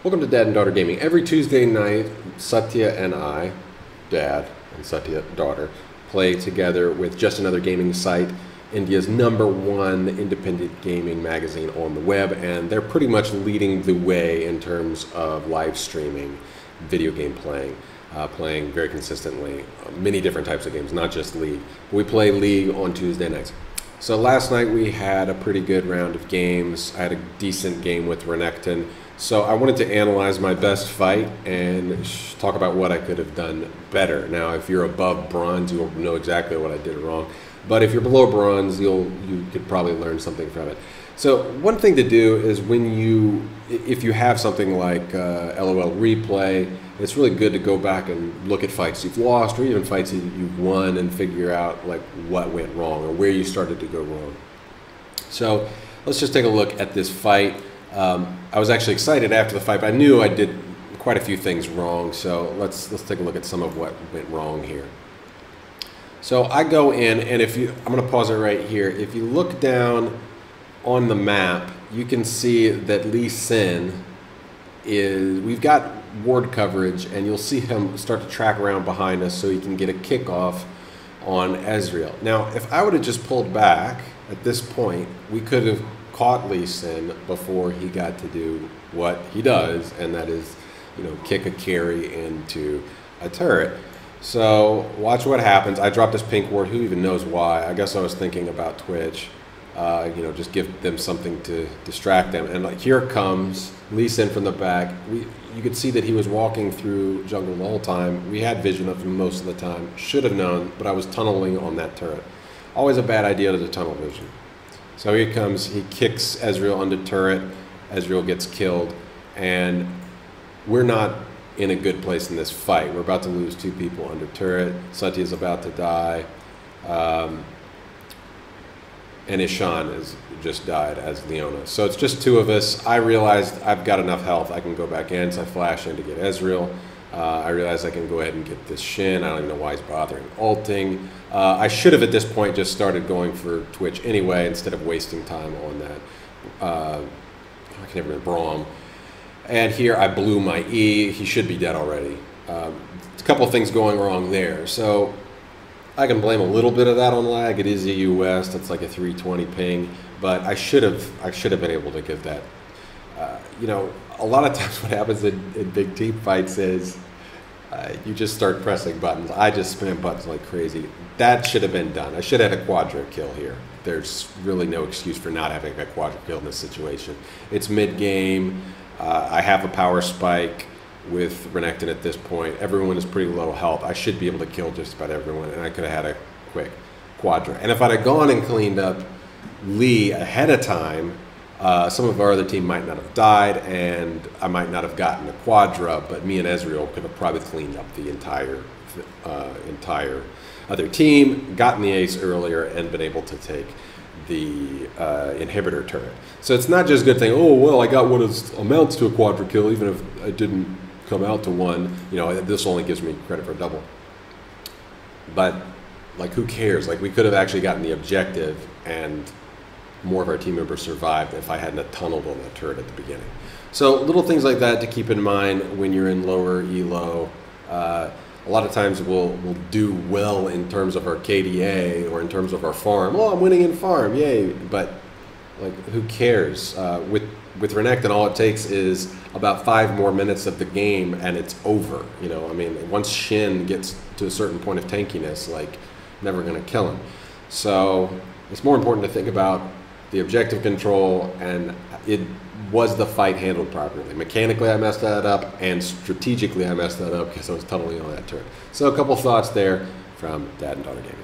Welcome to Dad and Daughter Gaming. Every Tuesday night, Satya and I, Dad and Satya, daughter, play together with Just Another Gaming Site, India's #1 independent gaming magazine on the web, and they're pretty much leading the way in terms of live streaming video game playing. Playing very consistently many different types of games, not just League. We play League on Tuesday nights. So last night we had a pretty good round of games. I had a decent game with Renekton. So I wanted to analyze my best fight and talk about what I could have done better. Now, if you're above bronze, you'll know exactly what I did wrong. But if you're below bronze, you could probably learn something from it. So one thing to do is if you have something like LOL Replay, it's really good to go back and look at fights you've lost or even fights that you've won and figure out like what went wrong or where you started to go wrong. So let's just take a look at this fight. I was actually excited after the fight, but I knew I did quite a few things wrong. So let's take a look at some of what went wrong here. So I go in, and I'm going to pause it right here. If you look down on the map, you can see that Lee Sin we've got ward coverage, and you'll see him start to track around behind us so he can get a kickoff on Ezreal. Now, if I would have just pulled back at this point, we could have caught Lee Sin before he got to do what he does, and that is, kick a carry into a turret. So watch what happens. I dropped this pink ward. Who even knows why? I guess I was thinking about Twitch. Just give them something to distract them. And here comes Lee Sin from the back. You could see that he was walking through jungle the whole time. We had vision of him most of the time. Should have known, but I was tunneling on that turret. Always a bad idea to tunnel vision. So here he comes. He kicks Ezreal under turret. Ezreal gets killed, and we're not in a good place in this fight. We're about to lose 2 people under turret. Satya's about to die. And Ishan has just died as Leona. So it's just 2 of us. I realized I've got enough health. I can go back in, so I flash in to get Ezreal. I realized I can go ahead and get this Shin. I don't even know why he's bothering ulting. I should have at this point just started going for Twitch anyway instead of wasting time on that. I can't remember, Braum. And here I blew my E. He should be dead already. A couple of things going wrong there. So I can blame a little bit of that on lag. It is EU West. It's like a 320 ping, but I should have been able to get that. A lot of times what happens in big team fights is you just start pressing buttons. I just spam buttons like crazy. That should have been done. I should have had a quadra kill here. There's really no excuse for not having a quadra kill in this situation. It's mid game. I have a power spike with Renekton at this point. Everyone is pretty low health. I should be able to kill just about everyone, and I could have had a quick quadra. And if I'd have gone and cleaned up Lee ahead of time, some of our other team might not have died, and I might not have gotten a quadra, but me and Ezreal could have probably cleaned up the entire other team, gotten the ace earlier, and been able to take the inhibitor turret. So it's not just a good thing, oh, well, I got what amounts to a quadra kill, even if I didn't come out to 1. This only gives me credit for a double. But, who cares? We could have actually gotten the objective, and more of our team members survived if I hadn't tunneled on that turret at the beginning. So little things like that to keep in mind when you're in lower elo. A lot of times we'll do well in terms of our KDA or in terms of our farm. Oh, I'm winning in farm, yay! But who cares? With Renekton, all it takes is about 5 more minutes of the game, and it's over. Once Shin gets to a certain point of tankiness, never going to kill him. So it's more important to think about the objective control, and was the fight handled properly. Mechanically, I messed that up, and strategically, I messed that up because I was tunneling on that turret. So a couple thoughts there from Dad and Daughter Gaming.